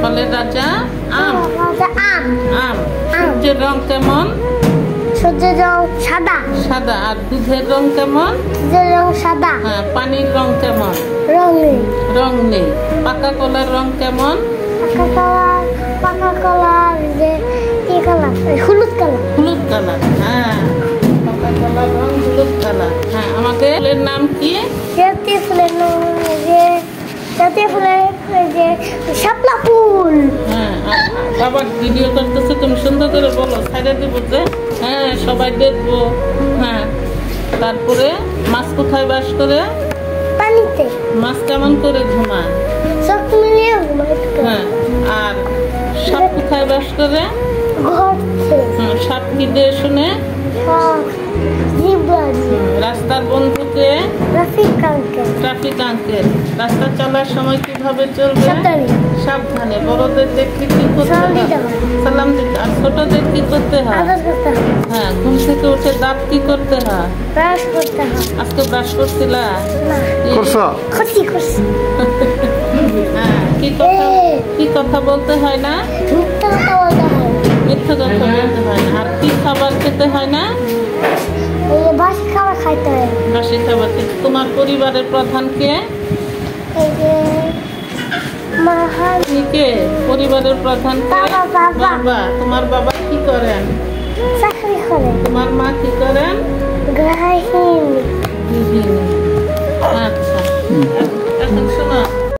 ফলের রাজা আম। আম। আম। সূর্যের রং কেমন? সূর্যের রং সাদা। সাদা। আর দুধের রং কেমন? দুধের রং সাদা। হ্যাঁ। পানির রং কেমন? রং নেই। রং নেই। পাকা কলার রং কেমন? পাকা কলার যে কি কালার? হলুদ কালার। হলুদ কালার। হ্যাঁ, পাকা কলার রং হলুদ কালার। হ্যাঁ, আমাদের ফুলের নাম কি? জাতীয় ফুলের নাম জাতীয় ফুলের যে শাপলা ফুল। হ্যাঁ, বাবা ভিডিও করতেছে, তুমি সুন্দর করে বলো, ছাইড়া দিব যে। হ্যাঁ, সবাই দেখবো। হ্যাঁ, তারপরে মাছ কোথায় বাস করে? পানিতে। মাছ কেমন করে ঘুমায়? সব মিলিয়ে ঘুমায়। হ্যাঁ, আর সাপ কোথায় বাস করে? ঘরতে। সাপ কি দিয়ে শুনে? রাস্তার বন্ধুকে ট্রাফিক আঙ্কেল। রাস্তা চলার সময় কিভাবে চলবে? সাবধানে। বড়দের দেখে কি করতে হয়? সালাম দিতে। আর ছোটদের কি করতে হয়? হ্যাঁ, ঘুম থেকে উঠে দাঁত কি করতে হয়? ব্রাশ করতে হয়। আজকে ব্রাশ করছিলা? হ্যাঁ, কি কথা বলতে হয় না? মিথ্যা কথা বলতে হয় না। আর কি খাবার খেতে হয় না? বাসি খাবার খাইতে হয়। বাসি খাবার খেতে। তোমার পরিবারের প্রধান কে? কে পরিবারের প্রধান? বাবা। তোমার বাবা কি করেন? চাকরি করেন। তোমার মা কি করেন? গৃহিণী। আচ্ছা, এখন শোনো।